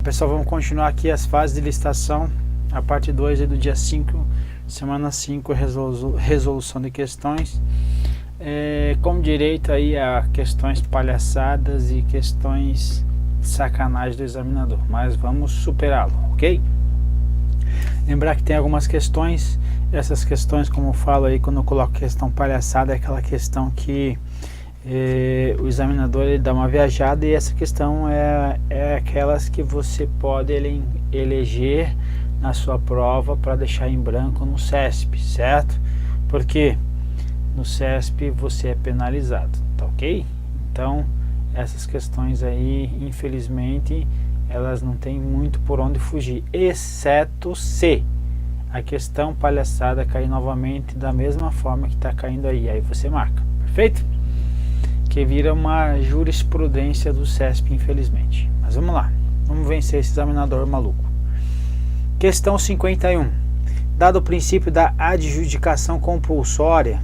pessoal, vamos continuar aqui as fases de licitação, a parte 2 do dia 5, semana 5, resolução de questões, com direito aí a questões palhaçadas e questões de sacanagem do examinador, mas vamos superá-lo, ok? Lembrar que tem algumas questões, essas questões, como eu falo aí, quando eu coloco questão palhaçada, é aquela questão que o examinador ele dá uma viajada, e essa questão é aquelas que você pode eleger na sua prova para deixar em branco no CESP, certo? Porque no CESP você é penalizado, tá ok? Então essas questões aí, infelizmente, elas não tem muito por onde fugir, exceto se a questão palhaçada cair novamente da mesma forma que está caindo aí você marca, perfeito? Que vira uma jurisprudência do CESP, infelizmente. Mas vamos lá, vamos vencer esse examinador maluco. Questão 51. Dado o princípio da adjudicação compulsória,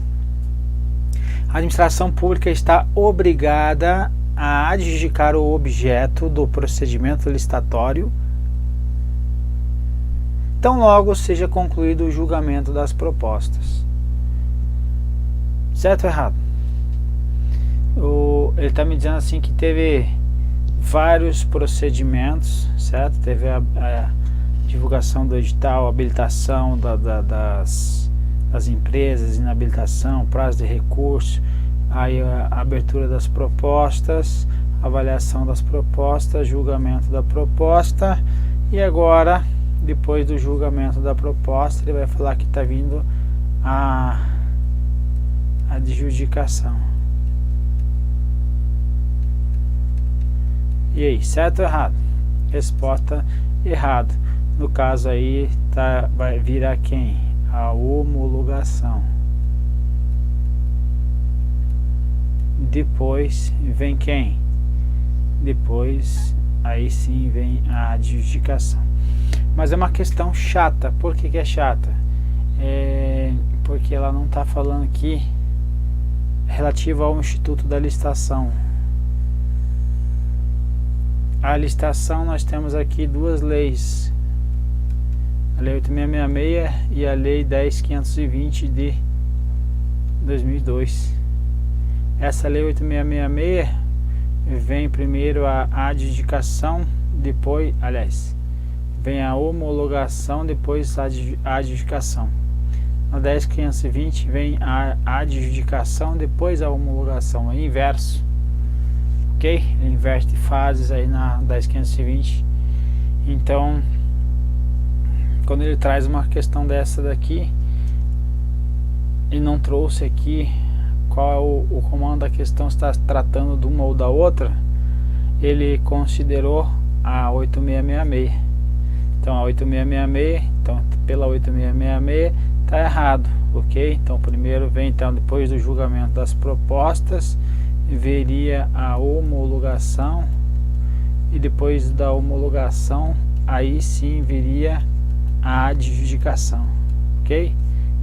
a administração pública está obrigada a adjudicar o objeto do procedimento licitatório tão logo seja concluído o julgamento das propostas. Certo ou errado? Ele está me dizendo assim que teve vários procedimentos, certo? Teve a divulgação do edital, habilitação das empresas, inabilitação, prazo de recurso, aí a abertura das propostas, avaliação das propostas, julgamento da proposta, e agora, depois do julgamento da proposta, ele vai falar que está vindo a adjudicação. E aí, certo ou errado? Resposta errado. No caso aí, vai virar quem? A homologação. Depois vem quem? Depois, aí sim vem a adjudicação. Mas é uma questão chata. Por que é chata? Porque ela não está falando aqui relativa ao Instituto da Licitação. A licitação, nós temos aqui duas leis, a lei 8666 e a lei 10520 de 2002. Essa lei 8666 vem primeiro a adjudicação, depois, vem a homologação, depois a adjudicação. Na 10520 vem a adjudicação, depois a homologação, é inverso. Ok? Ele inverte fases aí na 10520. Então, quando ele traz uma questão dessa daqui, ele não trouxe aqui qual é o comando da questão, está tratando de uma ou da outra, ele considerou a 8666. Então a 8666, então pela 8666 está errado, ok? Então primeiro vem, então depois do julgamento das propostas, veria a homologação, e depois da homologação aí sim viria a adjudicação, ok?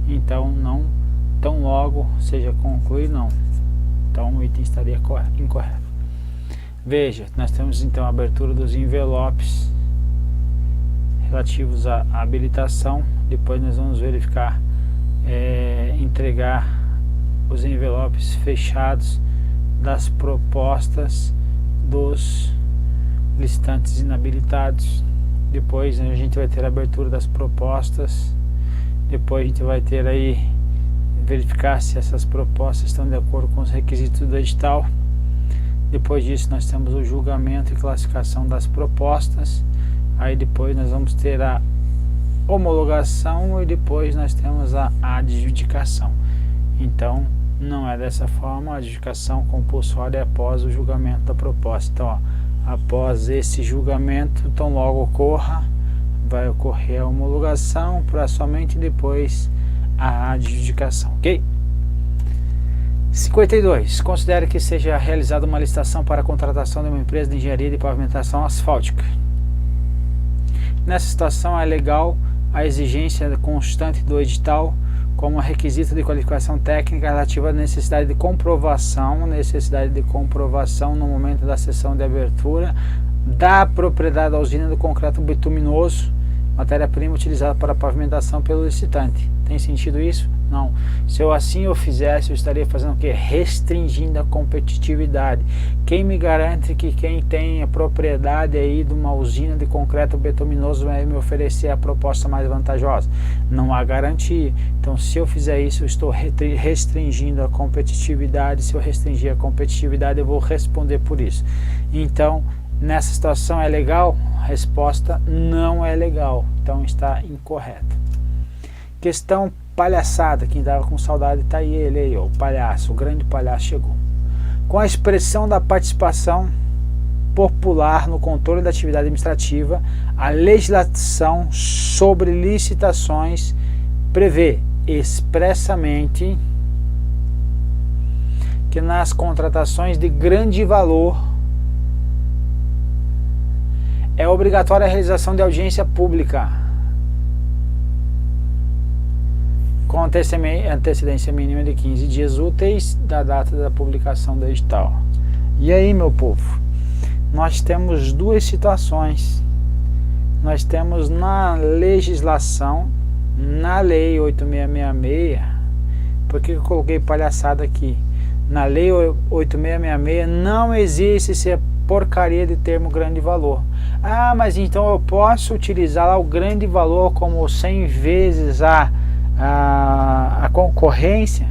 Então não tão logo seja concluído, não. Então o item estaria incorreto. Veja, nós temos então a abertura dos envelopes relativos à habilitação. Depois nós vamos verificar, entregar os envelopes fechados das propostas dos licitantes inabilitados. Depois a gente vai ter a abertura das propostas. Depois a gente vai ter aí verificar se essas propostas estão de acordo com os requisitos do edital. Depois disso nós temos o julgamento e classificação das propostas. Aí depois nós vamos ter a homologação e depois nós temos a adjudicação. Então não é dessa forma. A adjudicação compulsória é após o julgamento da proposta. Então após esse julgamento, tão logo ocorra, vai ocorrer a homologação, para somente depois a adjudicação, ok? 52. Considere que seja realizada uma licitação para a contratação de uma empresa de engenharia de pavimentação asfáltica. Nessa situação é legal a exigência constante do edital como requisito de qualificação técnica relativa à necessidade de comprovação no momento da sessão de abertura da propriedade da usina do concreto bituminoso, matéria-prima utilizada para pavimentação pelo licitante. Tem sentido isso? Não. Se eu assim eu fizesse, eu estaria fazendo o quê? Restringindo a competitividade. Quem me garante que quem tem a propriedade aí de uma usina de concreto bituminoso vai me oferecer a proposta mais vantajosa? Não há garantia. Então, se eu fizer isso, eu estou restringindo a competitividade. Se eu restringir a competitividade, eu vou responder por isso. Então, nessa situação é legal? A resposta não é legal. Então, está incorreto. Questão palhaçada, quem estava com saudade está aí, ele aí, ó, o palhaço, o grande palhaço chegou. Com a expressão da participação popular no controle da atividade administrativa, a legislação sobre licitações prevê expressamente que nas contratações de grande valor é obrigatória a realização de audiência pública com antecedência mínima de 15 dias úteis da data da publicação do edital. E aí, meu povo, nós temos duas situações. Nós temos na legislação, na lei 8666, por que eu coloquei palhaçada aqui? Na lei 8666 não existe essa porcaria de termo grande valor. Ah, mas então eu posso utilizar lá o grande valor como 100 vezes a concorrência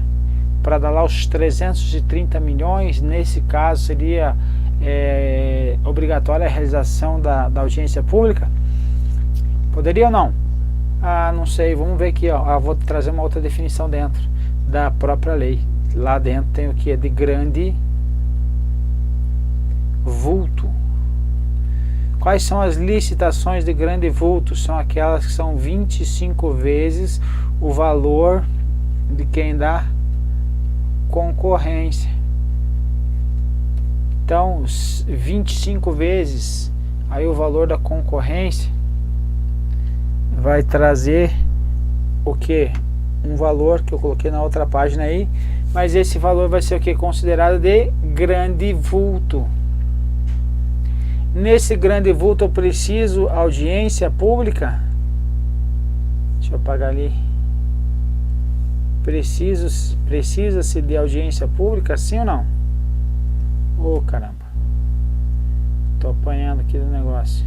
para dar lá os 330 milhões, nesse caso seria obrigatória a realização da audiência pública? Poderia ou não? Ah, não sei, vamos ver aqui, ó. Vou trazer uma outra definição dentro da própria lei. Lá dentro tem o que? De grande vulto. Quais são as licitações de grande vulto? São aquelas que são 25 vezes o valor de quem dá concorrência. Então, 25 vezes aí o valor da concorrência vai trazer o que? Um valor que eu coloquei na outra página aí, mas esse valor vai ser o que? Considerado de grande vulto. Nesse grande vulto eu preciso audiência pública? Deixa eu apagar ali. Precisa-se de audiência pública, sim ou não? Ô, caramba. Tô apanhando aqui do negócio.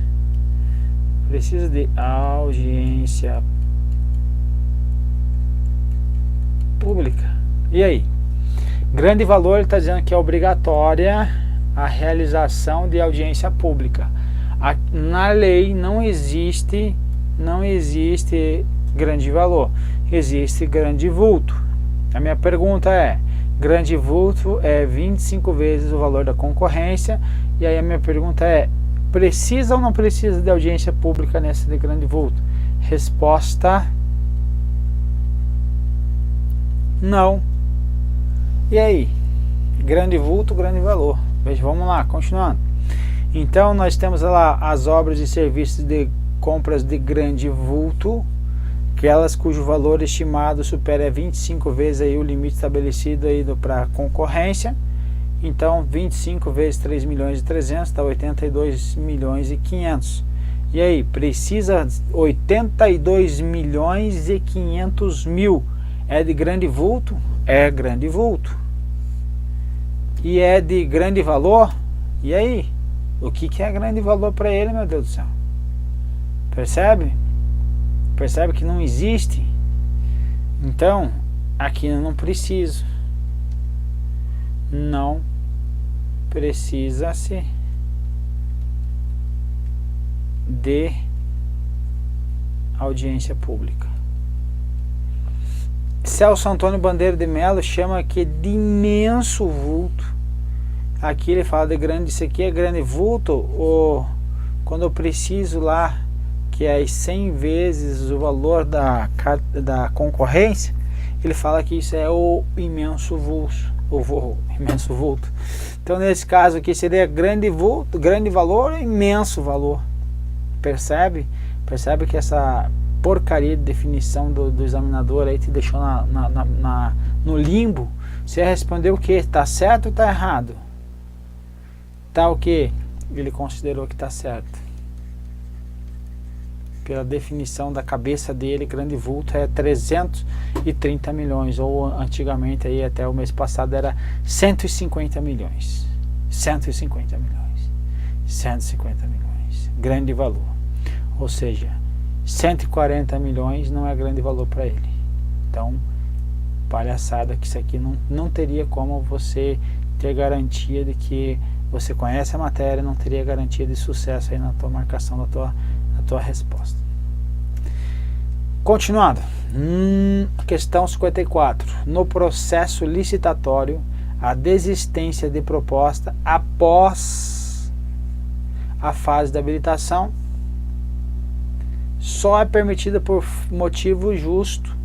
Precisa de audiência pública. E aí? Grande valor, ele está dizendo que é obrigatória a realização de audiência pública. Na lei não existe grande valor, existe grande vulto. A minha pergunta é, grande vulto é 25 vezes o valor da concorrência, e aí a minha pergunta é, precisa ou não precisa de audiência pública nesse de grande vulto? Resposta, não. E aí? Grande vulto, grande valor. Veja, vamos lá, continuando. Então nós temos lá as obras e serviços de compras de grande vulto, aquelas cujo valor estimado supera 25 vezes aí o limite estabelecido aí para concorrência. Então 25 vezes 3 milhões e 300 dá 82 milhões e 500. E aí, precisa 82 milhões e 500 mil. É de grande vulto? É grande vulto. E é de grande valor? E aí? O que é grande valor para ele, meu Deus do céu? Percebe? Percebe que não existe? Então, aqui eu não preciso. Não precisa-se de audiência pública. Celso Antônio Bandeira de Melo chama aqui de imenso vulto. Aqui ele fala de grande, isso aqui é grande vulto, ou quando eu preciso lá, que é 100 vezes o valor da concorrência, ele fala que isso é o imenso vulto, imenso vulto. Então nesse caso aqui seria grande vulto, grande valor, imenso valor. Percebe? Percebe que essa porcaria de definição do examinador aí te deixou no limbo? Você respondeu o que? Tá certo ou tá errado? Tá o que? ele considerou que está certo. Pela definição da cabeça dele, grande vulto é 330 milhões, ou antigamente, aí, até o mês passado, era 150 milhões. 150 milhões. 150 milhões. Grande valor. Ou seja, 140 milhões não é grande valor para ele. Então, palhaçada que isso aqui não teria como você ter garantia de que você conhece a matéria, não teria garantia de sucesso aí na tua marcação da tua resposta. Continuando, questão 54. No processo licitatório, a desistência de proposta após a fase de habilitação só é permitida por motivo justo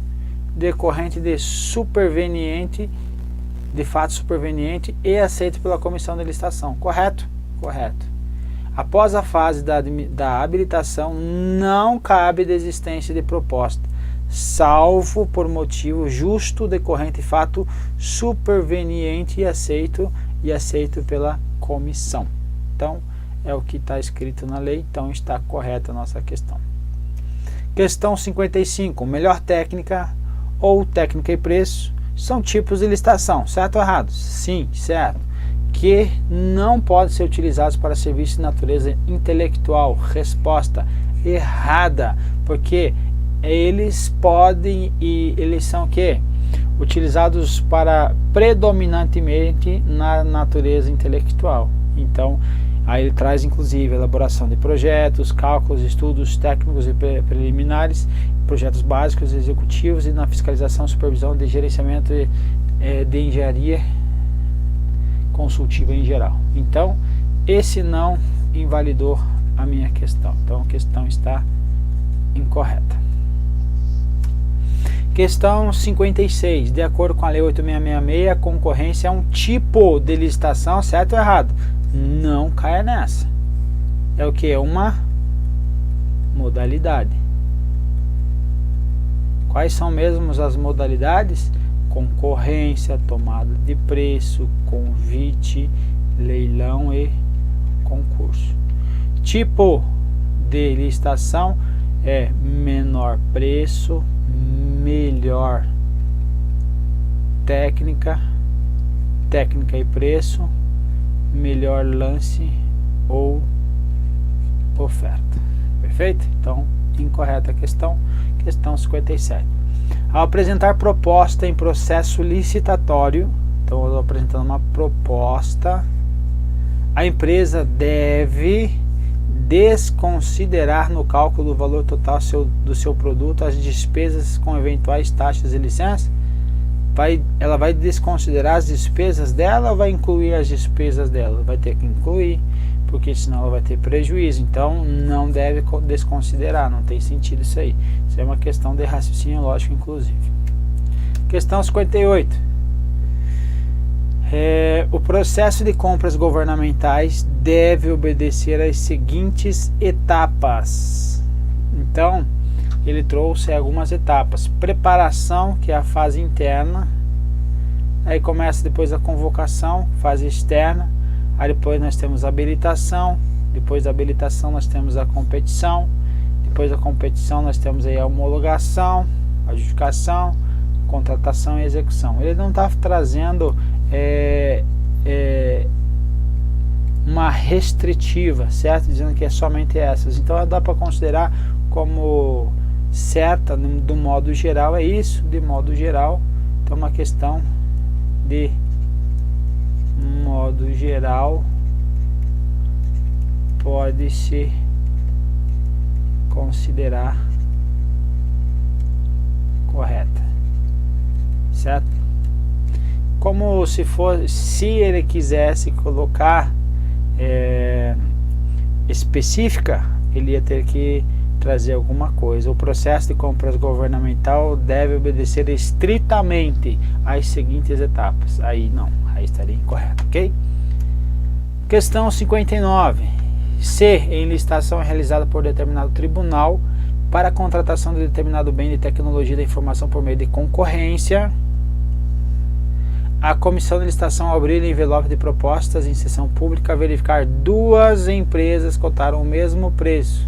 decorrente de fato superveniente e aceito pela comissão de licitação. Correto? Correto. Após a fase da habilitação, não cabe desistência de proposta, salvo por motivo justo decorrente de fato superveniente e aceito pela comissão. Então, é o que está escrito na lei, então está correta a nossa questão. Questão 55. Melhor técnica ou técnica e preço são tipos de licitação, certo ou errado? Sim, certo. Que não podem ser utilizados para serviços de natureza intelectual. Resposta errada, porque eles são o quê? Utilizados para predominantemente na natureza intelectual. Então, aí ele traz inclusive elaboração de projetos, cálculos, estudos técnicos e preliminares, projetos básicos, executivos e na fiscalização, supervisão de gerenciamento de engenharia consultiva em geral. Então, esse não invalidou a minha questão. Então, a questão está incorreta. Questão 56. De acordo com a Lei 8666, a concorrência é um tipo de licitação, certo ou errado? Não caia nessa. É o que? É uma modalidade. Quais são mesmo as modalidades? Concorrência, tomada de preço, convite, leilão e concurso. Tipo de licitação é menor preço, melhor técnica e preço, melhor lance ou oferta. Perfeito? Então, incorreta a questão. Questão 57. Ao apresentar proposta em processo licitatório, então eu estou apresentando uma proposta, a empresa deve desconsiderar no cálculo do valor total do seu produto as despesas com eventuais taxas e licenças. Ela vai desconsiderar as despesas dela ou vai incluir as despesas dela? Vai ter que incluir, porque senão ela vai ter prejuízo. Então não deve desconsiderar, não tem sentido isso aí. Isso é uma questão de raciocínio lógico, inclusive. Questão 58. O processo de compras governamentais deve obedecer às seguintes etapas. Então, ele trouxe algumas etapas. Preparação, que é a fase interna. Aí começa depois a convocação, fase externa. Aí depois nós temos a habilitação. Depois da habilitação nós temos a competição. Depois da competição nós temos aí a homologação, adjudicação, contratação e execução. Ele não está trazendo uma restritiva, certo? Dizendo que é somente essas. Então dá para considerar como certa do modo geral, é isso, de modo geral. Então uma questão de modo geral pode-se considerar correta, certo? Como se ele quisesse colocar específica, ele ia ter que trazer alguma coisa. O processo de compras governamental deve obedecer estritamente às seguintes etapas. Aí não, aí estaria incorreto, ok? Questão 59. Se em licitação é realizada por determinado tribunal para a contratação de determinado bem de tecnologia da informação por meio de concorrência, a comissão de licitação, ao abrir envelope de propostas em sessão pública, verificar 2 empresas cotaram o mesmo preço.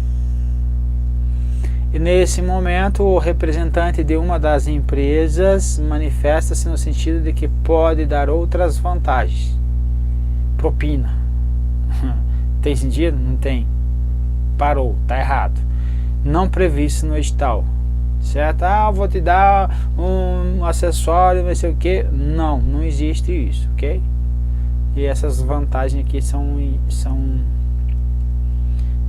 E nesse momento, o representante de uma das empresas manifesta-se no sentido de que pode dar outras vantagens. Propina. Tem sentido? Não tem. Parou, tá errado. Não previsto no edital. Certo? Eu vou te dar um acessório, não sei o que. Não, não existe isso, ok? E essas vantagens aqui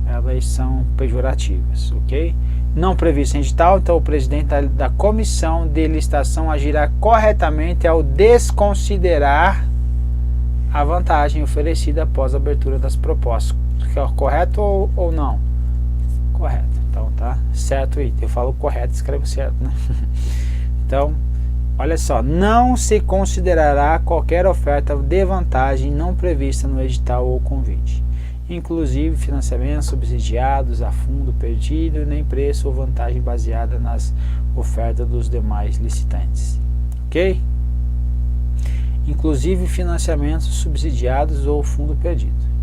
elas são pejorativas, ok? Não previsto em edital, então o presidente da comissão de licitação agirá corretamente ao desconsiderar a vantagem oferecida após a abertura das propostas. Correto ou não? Correto. Então tá certo aí. Eu falo correto, escrevo certo, né? Então, olha só, não se considerará qualquer oferta de vantagem não prevista no edital ou convite, inclusive financiamentos subsidiados a fundo perdido, nem preço ou vantagem baseada nas ofertas dos demais licitantes, ok? Inclusive financiamentos subsidiados ou fundo perdido.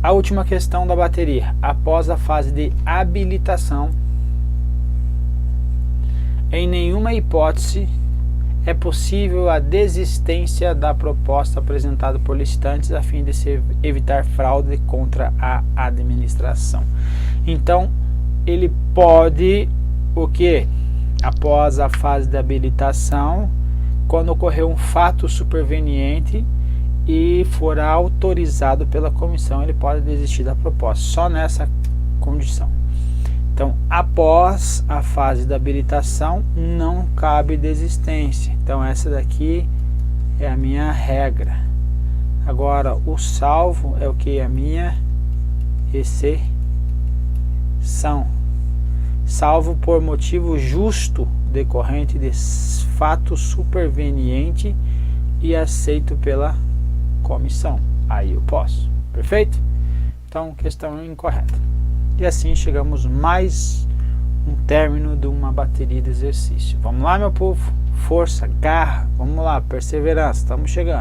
A última questão da bateria: após a fase de habilitação, em nenhuma hipótese é possível a desistência da proposta apresentada por licitantes a fim de se evitar fraude contra a administração. Então, ele pode, o que? Após a fase de habilitação, quando ocorrer um fato superveniente e for autorizado pela comissão, ele pode desistir da proposta, só nessa condição. Então, após a fase da habilitação, não cabe desistência. Então, essa daqui é a minha regra. Agora, o salvo é o que? A minha exceção. Salvo por motivo justo decorrente de fato superveniente e aceito pela comissão. Aí eu posso. Perfeito? Então, questão incorreta. E assim chegamos mais um término de uma bateria de exercício. Vamos lá, meu povo? Força, garra, vamos lá, perseverança, estamos chegando.